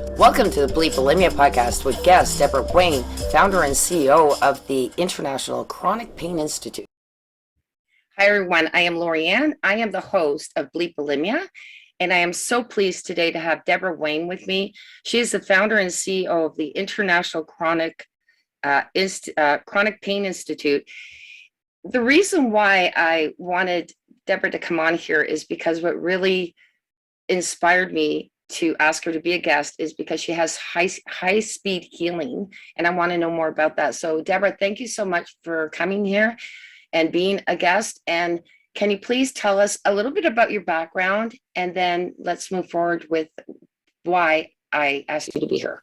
Welcome to the Bleep Bulimia podcast with guest Debora Wayne, founder and CEO of the International Chronic Pain Institute. Hi, everyone. I am Lorianne. I am the host of Bleep Bulimia, and I am so pleased today to have Debora Wayne with me. She is the founder and CEO of the International Chronic Pain Institute. The reason why I wanted Debora to come on here is because what really inspired me to ask her to be a guest is because she has high speed healing, and I want to know more about that. So Debora, thank you so much for coming here and being a guest. And can you please tell us a little bit about your background, and then let's move forward with why I asked you to be here.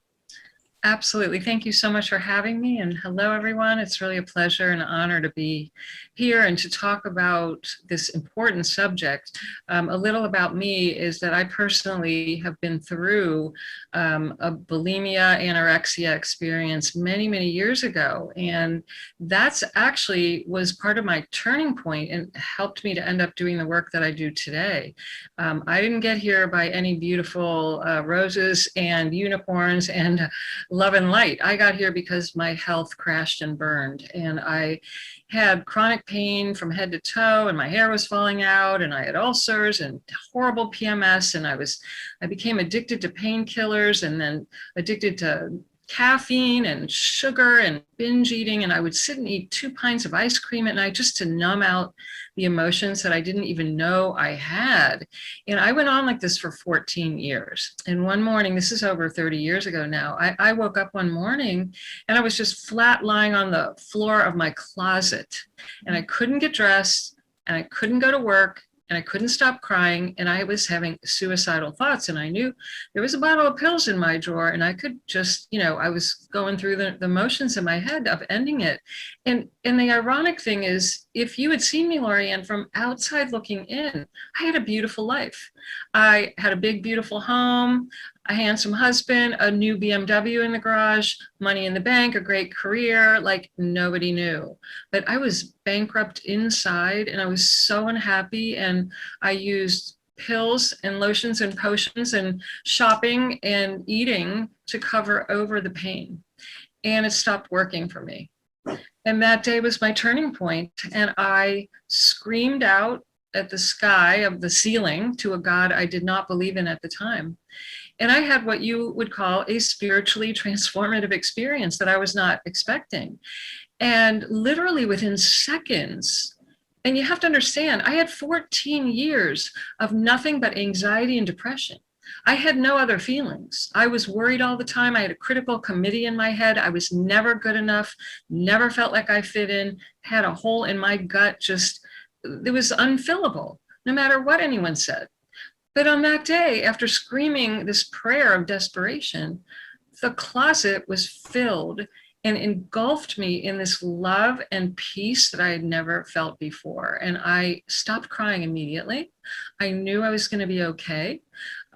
Absolutely. Thank you so much for having me. And hello, everyone. It's really a pleasure and honor to be here and to talk about this important subject. A little about me is that I personally have been through a bulimia, anorexia experience many, many years ago. And that's actually was part of my turning point and helped me to end up doing the work that I do today. I didn't get here by any beautiful roses and unicorns and love and light. I got here because my health crashed and burned, and I had chronic pain from head to toe, and my hair was falling out, and I had ulcers and horrible PMS, and I became addicted to painkillers and then addicted to caffeine and sugar and binge eating, and I would sit and eat 2 pints of ice cream at night just to numb out the emotions that I didn't even know I had. And I went on like this for 14 years. And one morning, this is over 30 years ago now, I woke up one morning and I was just flat lying on the floor of my closet, and I couldn't get dressed and I couldn't go to work. And I couldn't stop crying, and I was having suicidal thoughts. And I knew there was a bottle of pills in my drawer, and I could just, I was going through the motions in my head of ending it. And the ironic thing is, if you had seen me, Lorianne, from outside looking in, I had a beautiful life. I had a big, beautiful home, a handsome husband, a new BMW in the garage, money in the bank, a great career, like nobody knew. But I was bankrupt inside, and I was so unhappy, and I used pills and lotions and potions and shopping and eating to cover over the pain. And it stopped working for me. And that day was my turning point, and I screamed out at the sky of the ceiling to a God I did not believe in at the time. And I had what you would call a spiritually transformative experience that I was not expecting. And literally within seconds, and you have to understand, I had 14 years of nothing but anxiety and depression. I had no other feelings. I was worried all the time. I had a critical committee in my head. I was never good enough, never felt like I fit in, had a hole in my gut, just, it was unfillable, no matter what anyone said. But on that day, after screaming this prayer of desperation, the closet was filled and engulfed me in this love and peace that I had never felt before. And I stopped crying immediately. I knew I was going to be okay.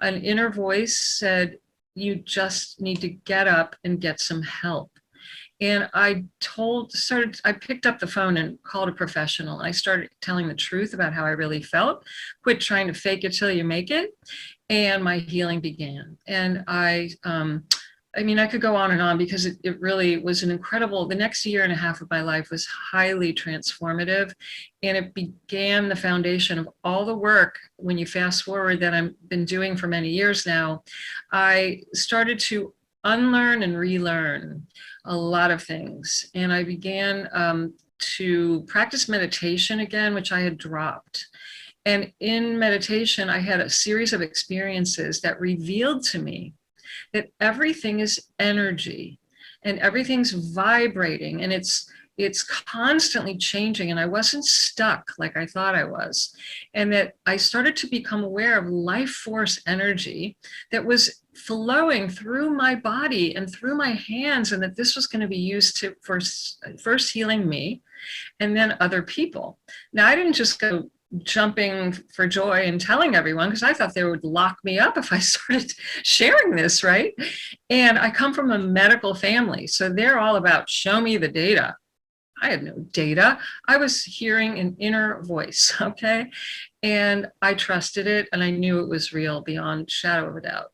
An inner voice said, "You just need to get up and get some help." And I picked up the phone and called a professional. I started telling the truth about how I really felt, quit trying to fake it till you make it. And my healing began. And I could go on and on because it really was the next year and a half of my life was highly transformative. And it began the foundation of all the work, when you fast forward, that I've been doing for many years now. I started to unlearn and relearn a lot of things. And I began to practice meditation again, which I had dropped. And in meditation, I had a series of experiences that revealed to me that everything is energy and everything's vibrating, and it's constantly changing, and I wasn't stuck like I thought I was. And that I started to become aware of life force energy that was flowing through my body and through my hands, and that this was going to be used for first healing me and then other people. Now, I didn't just go jumping for joy and telling everyone, because I thought they would lock me up if I started sharing this, right? And I come from a medical family, so they're all about show me the data. I had no data. I was hearing an inner voice, okay? And I trusted it, and I knew it was real beyond shadow of a doubt.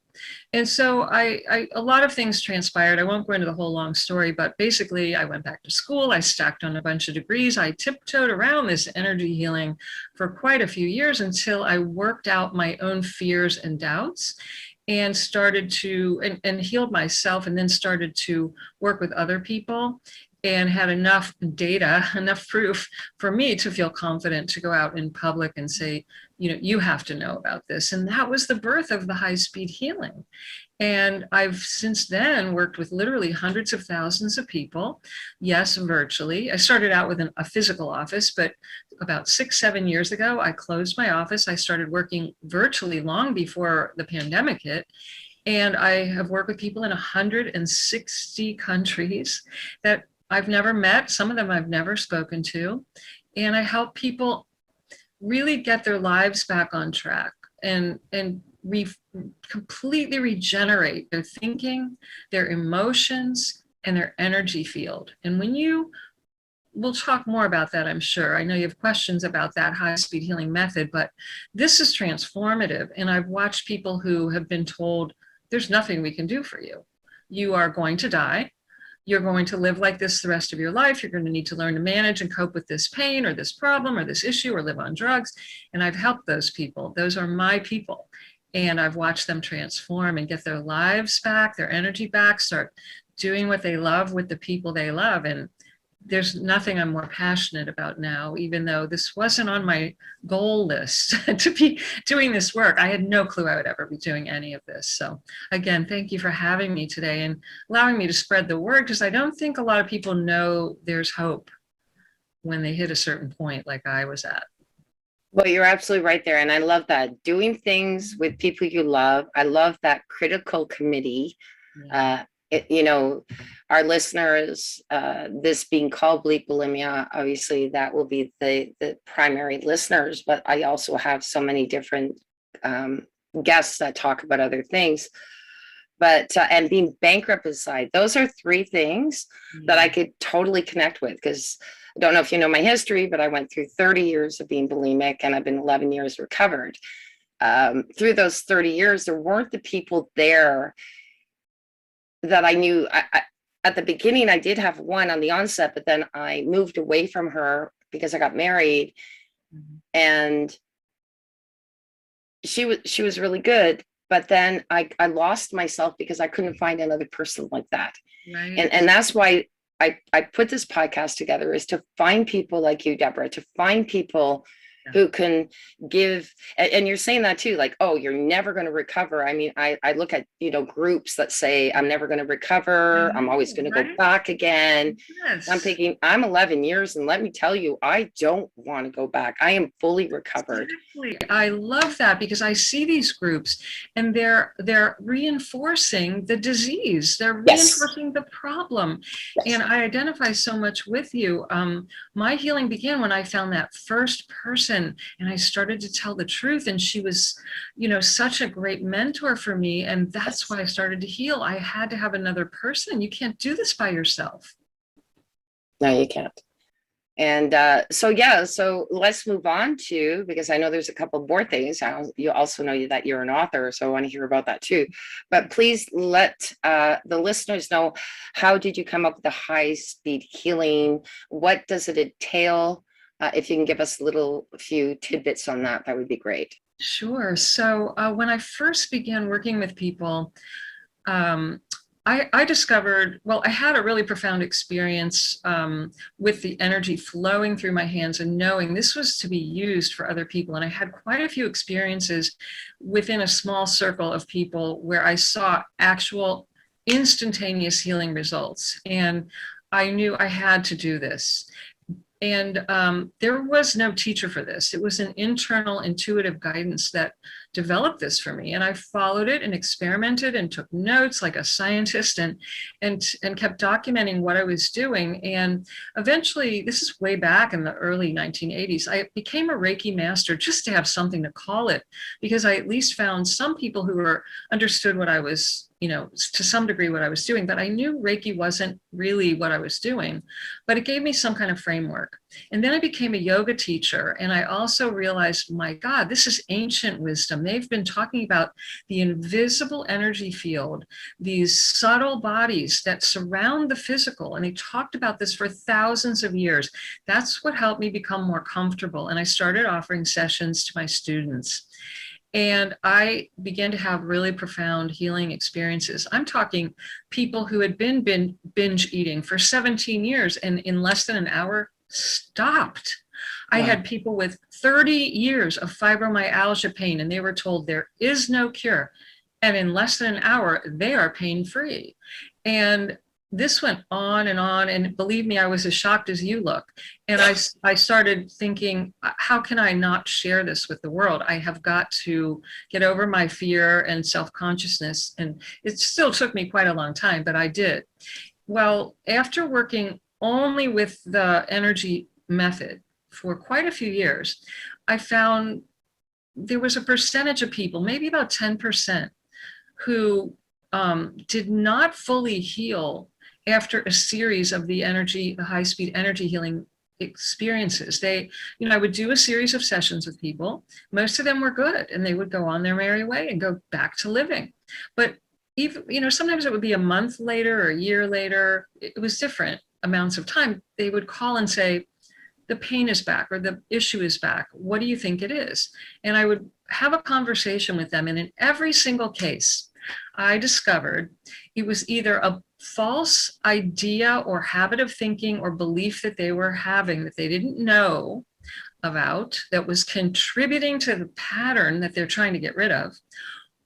And so a lot of things transpired. I won't go into the whole long story, but basically I went back to school. I stacked on a bunch of degrees. I tiptoed around this energy healing for quite a few years until I worked out my own fears and doubts and started to, and healed myself, and then started to work with other people and had enough data, enough proof for me to feel confident to go out in public and say, you know, you have to know about this. And that was the birth of the high-speed healing. And I've since then worked with literally hundreds of thousands of people. Yes, virtually. I started out with a physical office, but about 6-7 years ago, I closed my office. I started working virtually long before the pandemic hit. And I have worked with people in 160 countries that I've never met. Some of them I've never spoken to. And I help people really get their lives back on track and completely regenerate their thinking, their emotions, and their energy field. And we'll talk more about that, I'm sure. I know you have questions about that high-speed healing method, but this is transformative. And I've watched people who have been told, there's nothing we can do for you. You are going to die. You're going to live like this the rest of your life. You're going to need to learn to manage and cope with this pain or this problem or this issue or live on drugs. And I've helped those people. Those are my people. And I've watched them transform and get their lives back, their energy back, start doing what they love with the people they love. And there's nothing I'm more passionate about now, even though this wasn't on my goal list to be doing this work. I had no clue I would ever be doing any of this. So again, thank you for having me today and allowing me to spread the word, because I don't think a lot of people know there's hope when they hit a certain point like I was at. Well, you're absolutely right there. And I love that. Doing things with people you love. I love that critical committee. Yeah. You know, our listeners, this being called Bleep Bulimia, obviously that will be the primary listeners, but I also have so many different guests that talk about other things. But, and being bankrupt aside, those are three things that I could totally connect with, because I don't know if you know my history, but I went through 30 years of being bulimic and I've been 11 years recovered. Through those 30 years, there weren't the people there that I knew. At the beginning, I did have one on the onset, but then I moved away from her because I got married, and she was really good. But then I lost myself because I couldn't find another person like that. Right. And that's why I put this podcast together, is to find people like you, Debora, to find people who can give, and you're saying that too, like, oh, you're never going to recover. I mean, I look at, you know, groups that say, I'm never going to recover. I'm always going to go back again. Yes. I'm thinking, I'm 11 years. And let me tell you, I don't want to go back. I am fully recovered. Exactly. I love that, because I see these groups and they're reinforcing the disease. They're reinforcing the problem. And I identify so much with you. My healing began when I found that first person and I started to tell the truth. And she was, you know, such a great mentor for me. And that's why I started to heal. I had to have another person. You can't do this by yourself. No, you can't. And so let's move on to, because I know there's a couple more things. You also know that you're an author, so I want to hear about that too. But please let the listeners know, how did you come up with the high-speed healing? What does it entail? If you can give us a few tidbits on that, that would be great. Sure. So when I first began working with people, I discovered, well, I had a really profound experience with the energy flowing through my hands and knowing this was to be used for other people. And I had quite a few experiences within a small circle of people where I saw actual instantaneous healing results. And I knew I had to do this. And there was no teacher for this. It was an internal intuitive guidance that developed this for me. And I followed it and experimented and took notes like a scientist and kept documenting what I was doing. And eventually, this is way back in the early 1980s, I became a Reiki master just to have something to call it, because I at least found some people who understood what I was, you know, to some degree what I was doing, but I knew Reiki wasn't really what I was doing, but it gave me some kind of framework. And then I became a yoga teacher. And I also realized, my God, this is ancient wisdom. system. They've been talking about the invisible energy field, these subtle bodies that surround the physical. And they talked about this for thousands of years. That's what helped me become more comfortable. And I started offering sessions to my students. And I began to have really profound healing experiences. I'm talking people who had been binge eating for 17 years and in less than an hour stopped. I had people with 30 years of fibromyalgia pain, and they were told there is no cure. And in less than an hour, they are pain-free. And this went on. And believe me, I was as shocked as you look. And I started thinking, how can I not share this with the world? I have got to get over my fear and self-consciousness. And it still took me quite a long time, but I did. Well, after working only with the energy method for quite a few years, I found there was a percentage of people, maybe about 10%, who did not fully heal after a series of the high-speed energy healing experiences. I would do a series of sessions with people. Most of them were good, and they would go on their merry way and go back to living. But even, sometimes it would be a month later or a year later. It was different amounts of time. They would call and say, the pain is back, or the issue is back. What do you think it is? And I would have a conversation with them. And in every single case, I discovered it was either a false idea or habit of thinking or belief that they were having that they didn't know about that was contributing to the pattern that they're trying to get rid of,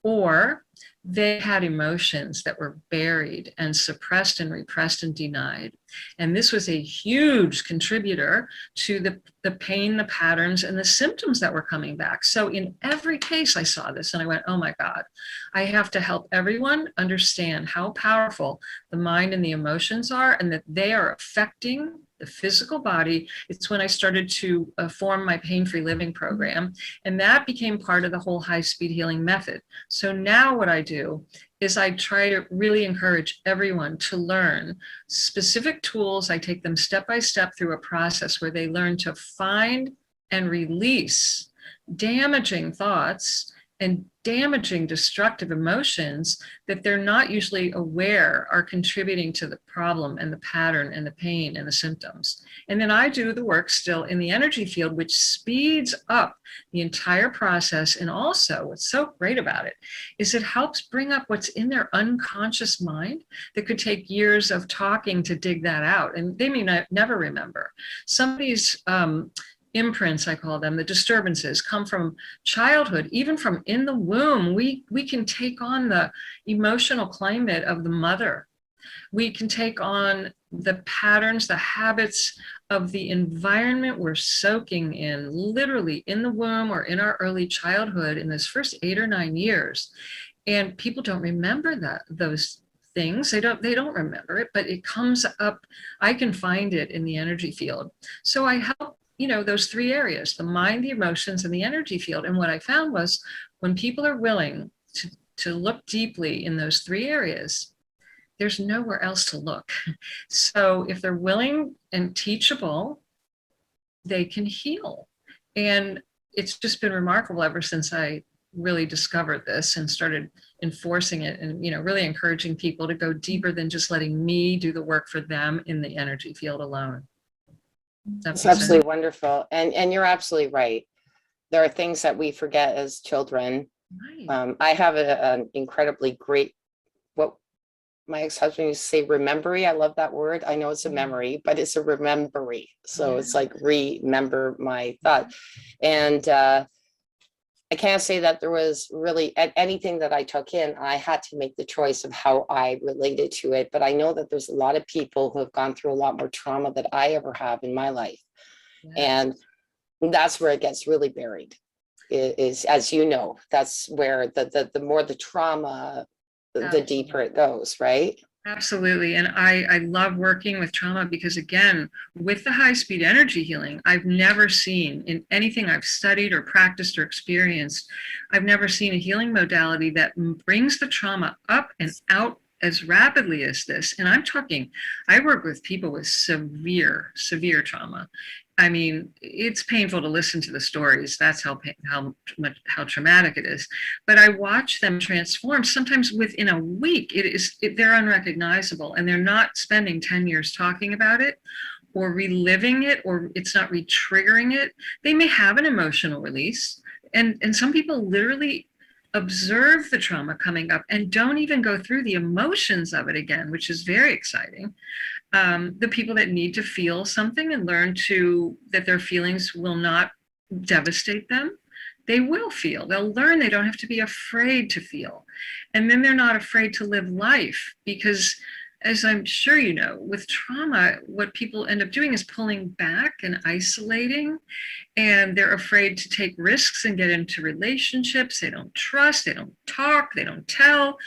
or they had emotions that were buried and suppressed and repressed and denied. And this was a huge contributor to the pain, the patterns, and the symptoms that were coming back. So in every case I saw this and I went, oh my God, I have to help everyone understand how powerful the mind and the emotions are, and that they are affecting the physical body. It's when I started to form my pain-free living program, and that became part of the whole high-speed healing method. So now what I do is I try to really encourage everyone to learn specific tools. I take them step by step through a process where they learn to find and release damaging thoughts and damaging destructive emotions that they're not usually aware are contributing to the problem and the pattern and the pain and the symptoms. And then I do the work still in the energy field, which speeds up the entire process. And also what's so great about it is it helps bring up what's in their unconscious mind that could take years of talking to dig that out. And they may not, never remember. Somebody's imprints, I call them, the disturbances, come from childhood, even from in the womb. We can take on the emotional climate of the mother. We can take on the patterns, the habits of the environment we're soaking in, literally in the womb or in our early childhood in those first 8 or 9 years. And people don't remember those things. They don't remember it, but it comes up. I can find it in the energy field. So I help those 3 areas, the mind, the emotions, and the energy field. And what I found was when people are willing to look deeply in those 3 areas, there's nowhere else to look. So if they're willing and teachable, they can heal. And it's just been remarkable ever since I really discovered this and started enforcing it and, really encouraging people to go deeper than just letting me do the work for them in the energy field alone. That's absolutely wonderful. And you're absolutely right. There are things that we forget as children. Right. I have an incredibly great, what my ex-husband used to say, remembery. I love that word. I know it's a memory, but it's a remembery. So it's like remember my thought. And I can't say that there was really anything that I took in. I had to make the choice of how I related to it. But I know that there's a lot of people who have gone through a lot more trauma than I ever have in my life. Yes. And that's where it gets really buried, is as you know, that's where the more the trauma, the deeper it goes, right? Absolutely. And I love working with trauma because, again, with the high-speed energy healing, I've never seen in anything I've studied or practiced or experienced, I've never seen a healing modality that brings the trauma up and out as rapidly as this, and I work with people with severe trauma. I mean, it's painful to listen to the stories. That's how traumatic it is. But I watch them transform. Sometimes within a week, they're unrecognizable, and they're not spending 10 years talking about it or reliving it, or it's not re-triggering it. They may have an emotional release, and some people literally observe the trauma coming up and don't even go through the emotions of it again, which is very exciting. The people that need to feel something and learn that their feelings will not devastate them, they will feel. They'll learn they don't have to be afraid to feel. And then they're not afraid to live life, because as I'm sure you know, with trauma, what people end up doing is pulling back and isolating, and they're afraid to take risks and get into relationships. They don't trust, they don't talk, they don't tell,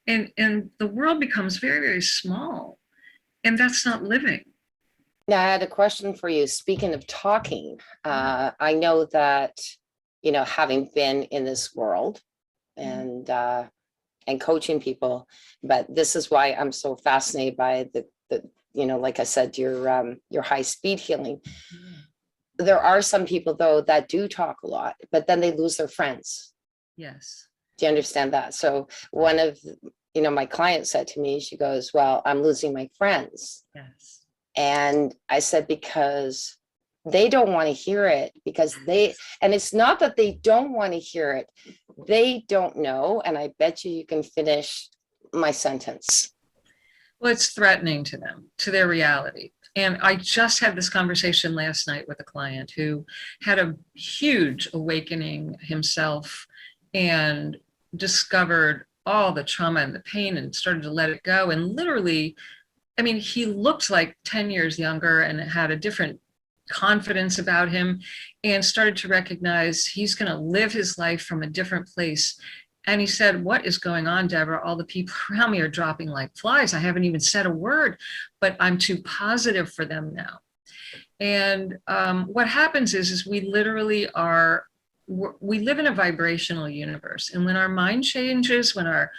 and the world becomes very, very small, and that's not living. Now, I had a question for you. Speaking of talking, I know that, having been in this world and coaching people, but this is why I'm so fascinated by the like I said, your high speed healing. There are some people though that do talk a lot, but then they lose their friends. Yes. Do you understand that? So one of my clients said to me, she goes, well, I'm losing my friends. Yes. And I said, because they don't want to hear it, and it's not that they don't want to hear it. They don't know. And I bet you can finish my sentence. Well, it's threatening to them, to their reality. And I just had this conversation last night with a client who had a huge awakening himself and discovered all the trauma and the pain and started to let it go. And literally, I mean, he looked like 10 years younger and had a different confidence about him, and started to recognize he's going to live his life from a different place. And he said, what is going on, Deborah? All the people around me are dropping like flies. I haven't even said a word, but I'm too positive for them now. And what happens is we literally we live in a vibrational universe. And when our mind changes, when our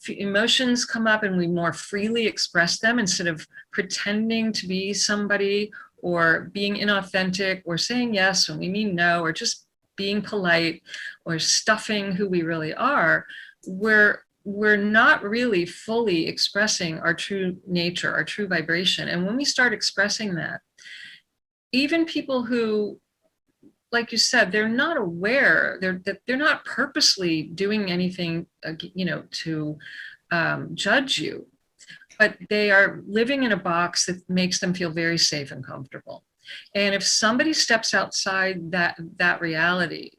emotions come up and we more freely express them instead of pretending to be somebody or being inauthentic or saying yes when we mean no, or just being polite or stuffing who we really are, we're not really fully expressing our true nature, our true vibration. And when we start expressing that, even people who, like you said, they're not aware, they're not purposely doing anything, to judge you, but they are living in a box that makes them feel very safe and comfortable. And if somebody steps outside that reality,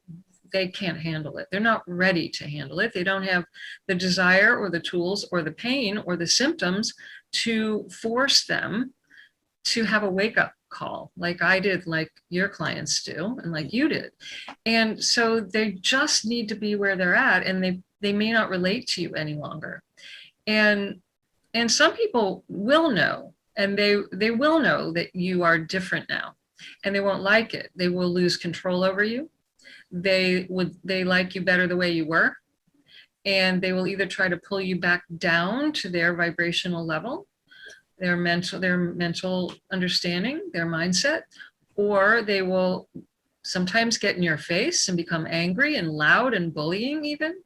they can't handle it. They're not ready to handle it. They don't have the desire or the tools or the pain or the symptoms to force them to have a wake-up call like I did, like your clients do, and like you did. And so they just need to be where they're at, and they may not relate to you any longer. And some people will know, and they will know that you are different now, and they won't like it. They will lose control over you. They like you better the way you were, and they will either try to pull you back down to their vibrational level, their mental understanding, their mindset, or they will sometimes get in your face and become angry and loud and bullying even,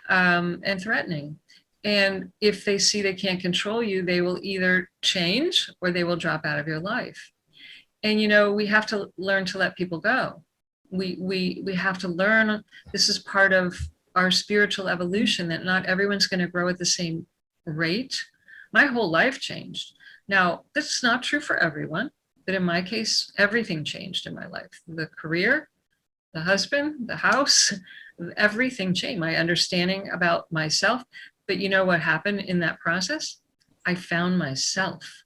and threatening. And if they see they can't control you, they will either change or they will drop out of your life. And, we have to learn to let people go. We have to learn, this is part of our spiritual evolution, that not everyone's going to grow at the same rate. My whole life changed. Now, that's not true for everyone, but in my case, everything changed in my life. The career, the husband, the house, everything changed. My understanding about myself. But you know what happened in that process? I found myself.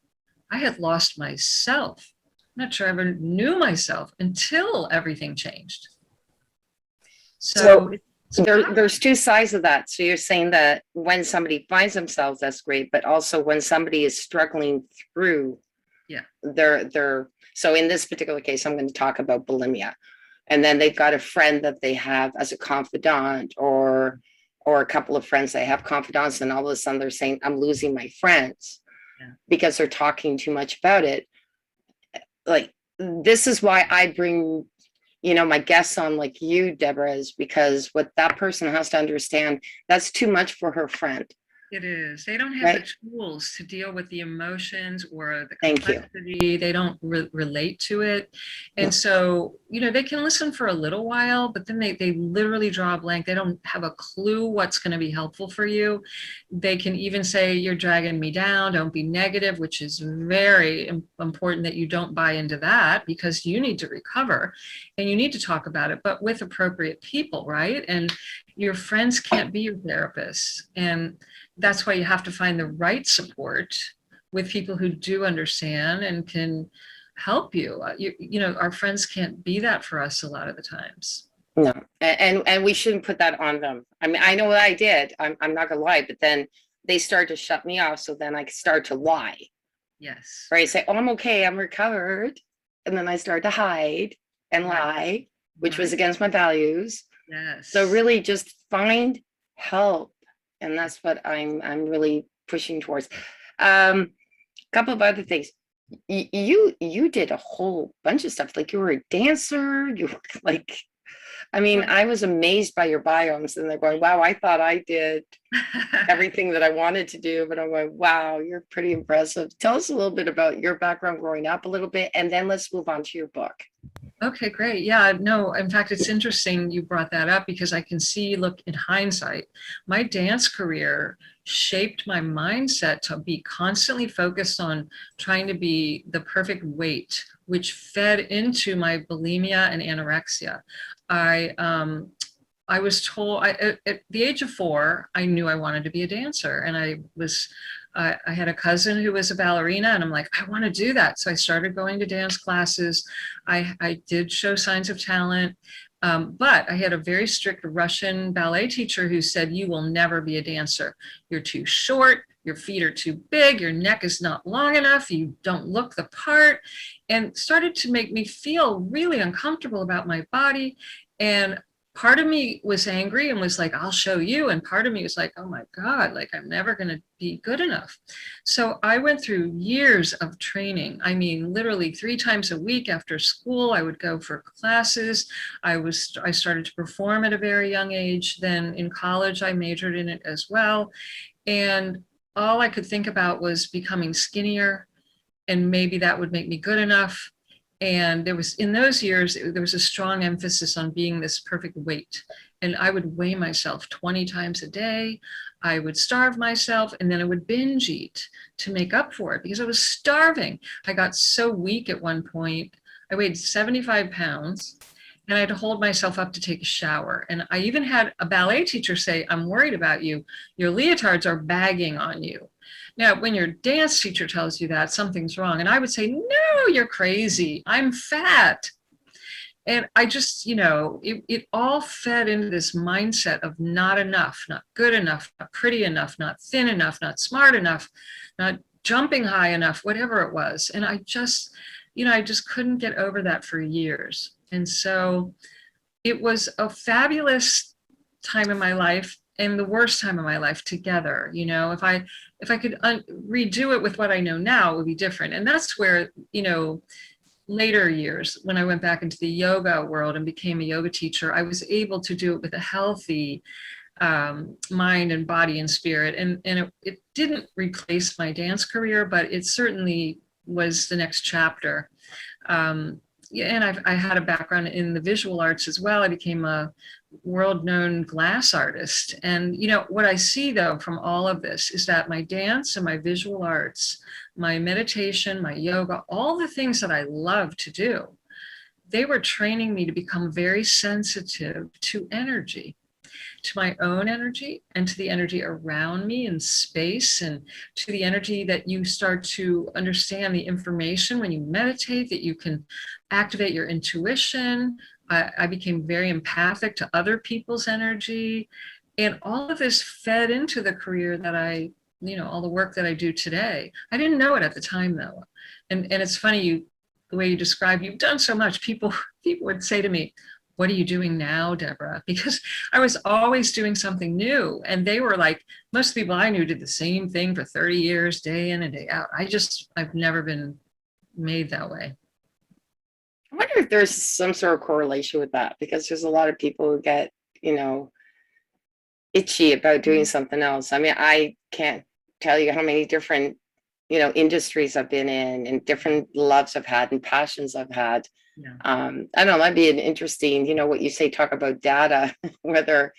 I had lost myself. I'm not sure I ever knew myself until everything changed. So there's two sides of that. So you're saying that when somebody finds themselves, that's great, but also when somebody is struggling through their so in this particular case, I'm going to talk about bulimia. And then they've got a friend that they have as a confidant, or or a couple of friends that have confidants, and all of a sudden they're saying, I'm losing my friends Yeah. because they're talking too much about it. Like, this is why I bring, my guests on like you, Deborah, is because what that person has to understand, that's too much for her friend, It is. They don't have the right? tools to deal with the emotions or the Thank you. complexity. They don't relate to it. And so, they can listen for a little while, but then they literally draw a blank. They don't have a clue what's going to be helpful for you. They can even say, you're dragging me down. Don't be negative, which is very important that you don't buy into that, because you need to recover and you need to talk about it, but with appropriate people, right? And your friends can't be your therapists. And that's why you have to find the right support with people who do understand and can help you. Our friends can't be that for us a lot of the times. No, and we shouldn't put that on them. I mean, I know what I did. I'm not gonna lie, but then they start to shut me off. So then I start to lie, Yes. right? Say, oh, I'm okay, I'm recovered. And then I start to hide and Right. lie, which was Right. against my values. Yes. So really just find help. And that's what I'm really pushing towards. Couple of other things. You did a whole bunch of stuff. Like, you were a dancer, you were like, I mean, I was amazed by your biomes, and they're going, wow, I thought I did everything that I wanted to do, but I'm going, wow, you're pretty impressive. Tell us a little bit about your background growing up a little bit, and then let's move on to your book. Okay, great. Yeah, no, in fact, it's interesting you brought that up, because I can see, look, in hindsight, my dance career shaped my mindset to be constantly focused on trying to be the perfect weight, which fed into my bulimia and anorexia. I was told at the age of 4, I knew I wanted to be a dancer, and I had a cousin who was a ballerina, and I'm like, I want to do that. So I started going to dance classes. I did show signs of talent, but I had a very strict Russian ballet teacher who said, you will never be a dancer. You're too short. Your feet are too big. Your neck is not long enough. You don't look the part, and started to make me feel really uncomfortable about my body. And part of me was angry and was like, I'll show you. And part of me was like, oh my God, like, I'm never going to be good enough. So I went through years of training. I mean, literally 3 times a week after school, I would go for classes. I started to perform at a very young age. Then in college, I majored in it as well. And all I could think about was becoming skinnier, and maybe that would make me good enough. And there was, in those years, there was a strong emphasis on being this perfect weight. And I would weigh myself 20 times a day. I would starve myself, and then I would binge eat to make up for it, because I was starving. I got so weak at one point. I weighed 75 pounds, and I had to hold myself up to take a shower. And I even had a ballet teacher say, I'm worried about you. Your leotards are bagging on you. Now, when your dance teacher tells you that, something's wrong. And I would say, no, you're crazy. I'm fat. And I just, it all fed into this mindset of not enough, not good enough, not pretty enough, not thin enough, not smart enough, not jumping high enough, whatever it was. And I just couldn't get over that for years. And so it was a fabulous time in my life and the worst time of my life together. If I could redo it with what I know now, it would be different. And that's where, later years, when I went back into the yoga world and became a yoga teacher, I was able to do it with a healthy mind and body and spirit. And it didn't replace my dance career, but it certainly was the next chapter. Yeah, and I had a background in the visual arts as well. I became a world-known glass artist. And what I see, though, from all of this is that my dance and my visual arts, my meditation, my yoga, all the things that I love to do, they were training me to become very sensitive to energy, to my own energy and to the energy around me in space, and to the energy that you start to understand the information when you meditate, that you can activate your intuition. I became very empathic to other people's energy. And all of this fed into the career that all the work that I do today. I didn't know it at the time, though. And it's funny, the way you describe, you've done so much. People would say to me, what are you doing now, Deborah? Because I was always doing something new. And they were like, most people I knew did the same thing for 30 years, day in and day out. I've never been made that way. I wonder if there's some sort of correlation with that, because there's a lot of people who get, you know, itchy about doing something else. I mean, I can't tell you how many different, industries I've been in and different loves I've had and passions I've had. Yeah. I don't know, that'd be an interesting, what you say, talk about data, whether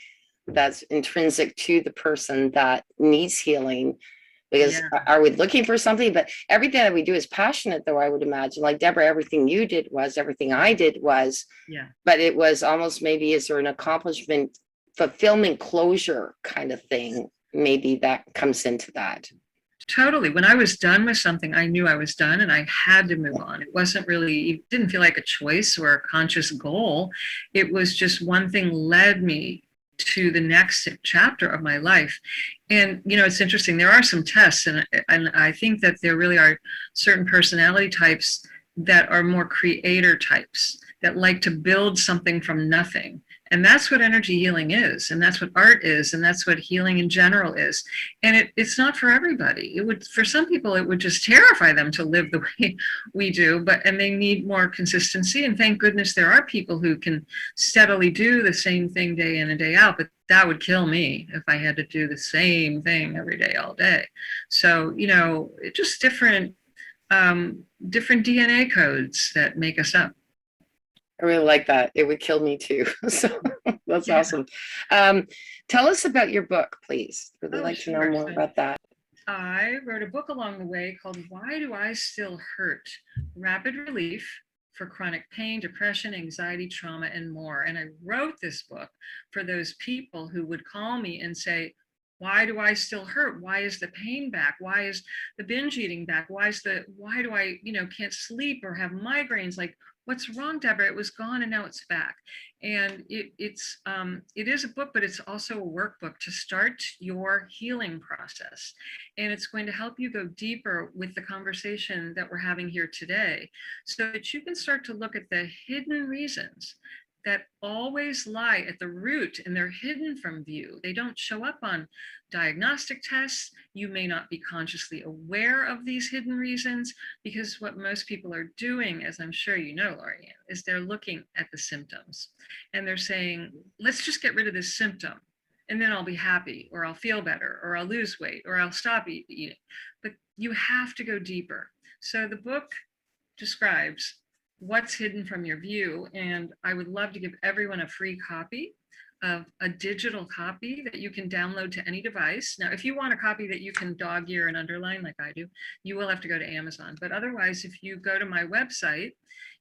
that's intrinsic to the person that needs healing, because Yeah. are we looking for something? But everything that we do is passionate, though, I would imagine. Like Deborah, everything you did was, everything I did was, Yeah. but it was almost, maybe, is there an accomplishment, fulfillment, closure kind of thing? Maybe that comes into that. Totally. When I was done with something, I knew I was done and I had to move on. It wasn't really, it didn't feel like a choice or a conscious goal. It was just one thing led me to the next chapter of my life. And, it's interesting. There are some tests, and I think that there really are certain personality types that are more creator types that like to build something from nothing. And that's what energy healing is. And that's what art is. And that's what healing in general is. And it's not for everybody. It would, for some people, it would just terrify them to live the way we do, and they need more consistency. And thank goodness there are people who can steadily do the same thing day in and day out, but that would kill me if I had to do the same thing every day, all day. So, it's just different DNA codes that make us up. I really like that. It would kill me too. So that's Yeah. awesome. Tell us about your book, please. Really like to know Sure. more about that. I wrote a book along the way called Why Do I Still Hurt? Rapid Relief for Chronic Pain, Depression, Anxiety, Trauma, and More. And I wrote this book for those people who would call me and say, why do I still hurt? Why is the pain back? Why is the binge eating back? Why do I, can't sleep or have migraines? Like, what's wrong, Deborah? It was gone and now it's back. And it is a book, but it's also a workbook to start your healing process. And it's going to help you go deeper with the conversation that we're having here today, so that you can start to look at the hidden reasons that always lie at the root, and they're hidden from view. They don't show up on diagnostic tests. You may not be consciously aware of these hidden reasons, because what most people are doing, as I'm sure you know, Lorianne, is they're looking at the symptoms and they're saying, let's just get rid of this symptom and then I'll be happy, or I'll feel better, or I'll lose weight, or I'll stop eating. But you have to go deeper. So the book describes what's hidden from your view. And I would love to give everyone a free copy, of a digital copy that you can download to any device. Now, if you want a copy that you can dog ear and underline like I do, you will have to go to Amazon. But otherwise, if you go to my website,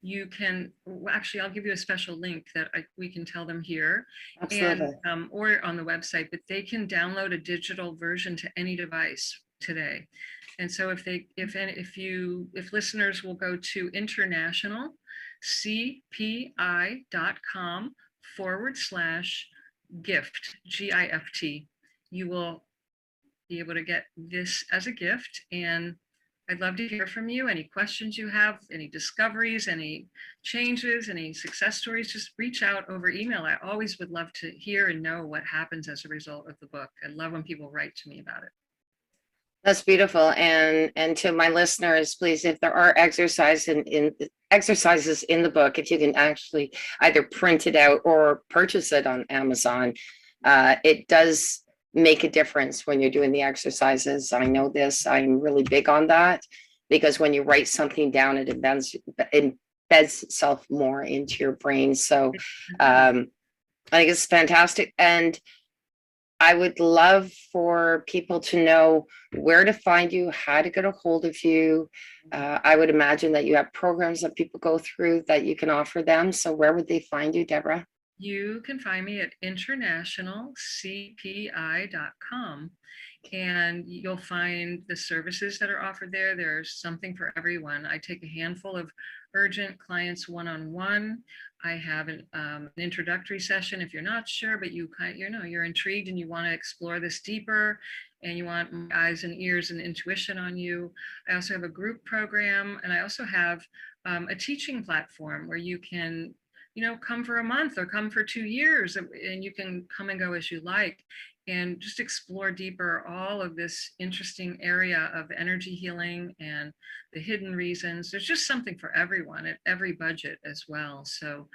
you can, actually, I'll give you a special link that we can tell them here. Absolutely. And or on the website, but they can download a digital version to any device today. And so if listeners will go to internationalcpi.com/gift, GIFT, you will be able to get this as a gift. And I'd love to hear from you. Any questions you have, any discoveries, any changes, any success stories, just reach out over email. I always would love to hear and know what happens as a result of the book. I love when people write to me about it. That's beautiful. And to my listeners, please, if there are exercises in the book, if you can actually either print it out or purchase it on Amazon, it does make a difference when you're doing the exercises. I know this. I'm really big on that, because when you write something down, it embeds itself more into your brain. So I think it's fantastic. And I would love for people to know where to find you, how to get a hold of you. I would imagine that you have programs that people go through that you can offer them. So where would they find you, Deborah? You can find me at internationalcpi.com, and you'll find the services that are offered there. There's something for everyone. I take a handful of urgent clients one-on-one. I have an introductory session if you're not sure, but you're intrigued and you want to explore this deeper, and you want my eyes and ears and intuition on you. I also have a group program, and I also have a teaching platform where you can come for a month or come for 2 years, and you can come and go as you like, and just explore deeper all of this interesting area of energy healing and the hidden reasons. There's just something for everyone at every budget as well. So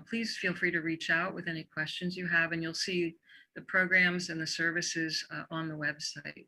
please feel free to reach out with any questions you have, and you'll see the programs and the services on the website.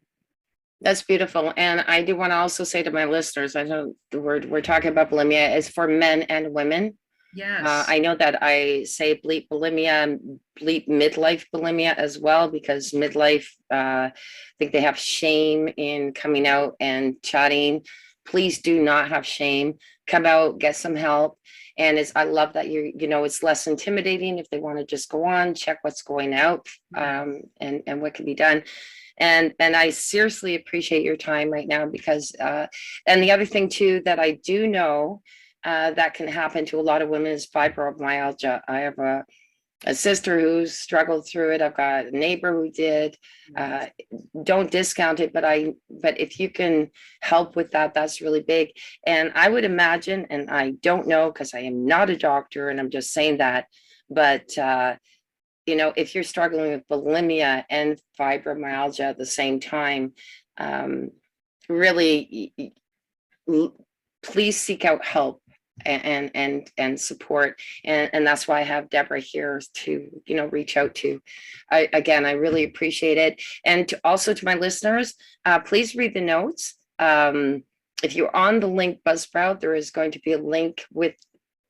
That's beautiful. And I do want to also say to my listeners, I know the word we're talking about bulimia is for men and women. Yes. I know that I say bleep bulimia, bleep midlife bulimia as well, because midlife, I think they have shame in coming out and chatting. Please do not have shame. Come out, get some help. And I love that it's less intimidating if they want to just go on, check what's going out, and what can be done. And I seriously appreciate your time right now, because and the other thing too that I do know that can happen to a lot of women is fibromyalgia. I have a sister who struggled through it. I've got a neighbor who did. Don't discount it, but if you can help with that, that's really big. And I would imagine, and I don't know because I am not a doctor, and I'm just saying that, but if you're struggling with bulimia and fibromyalgia at the same time, really, please seek out help and support. And that's why I have Debora here to, reach out to. I really appreciate it. And also to my listeners, please read the notes. If you're on the link Buzzsprout, there is going to be a link with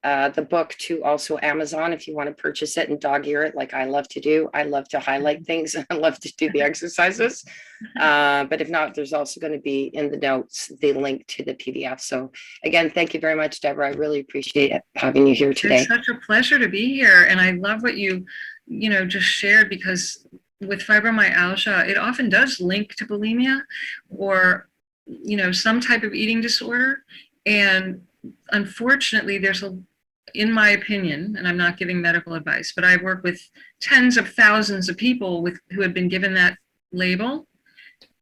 the book to also Amazon if you want to purchase it and dog ear it like I love to do. I love to highlight things and I love to do the exercises. But if not, there's also going to be in the notes the link to the PDF. So again, thank you very much, Debora. I really appreciate having you here today. It's such a pleasure to be here. And I love what you just shared, because with fibromyalgia, it often does link to bulimia or, some type of eating disorder. And unfortunately, in my opinion, and I'm not giving medical advice, but I work with tens of thousands of people who have been given that label,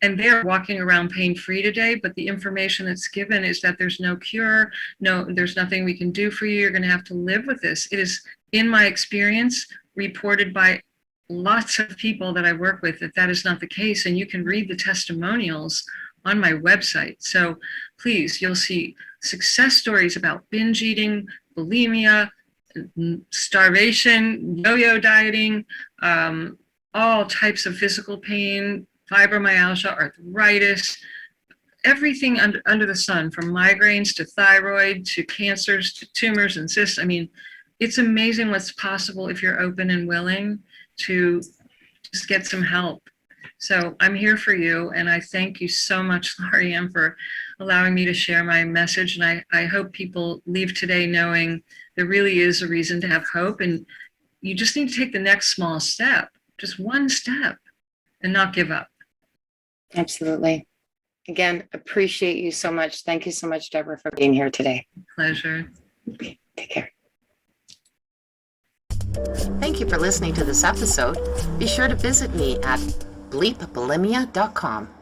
and they're walking around pain-free today, but the information that's given is that there's no cure, there's nothing we can do for you, you're going to have to live with this. It is, in my experience, reported by lots of people that I work with that is not the case, and you can read the testimonials on my website. So please, you'll see success stories about binge eating, bulimia, starvation, yo-yo dieting, all types of physical pain, fibromyalgia, arthritis, everything under the sun, from migraines to thyroid to cancers to tumors and cysts. I mean, it's amazing what's possible if you're open and willing to just get some help. So I'm here for you, and I thank you so much, Lorianne, for allowing me to share my message. And I hope people leave today knowing there really is a reason to have hope, and you just need to take the next small step, just one step, and not give up. Absolutely. Again, appreciate you so much. Thank you so much, Debora, for being here today. Pleasure. Okay, take care. Thank you for listening to this episode. Be sure to visit me at bleepbulimia.com.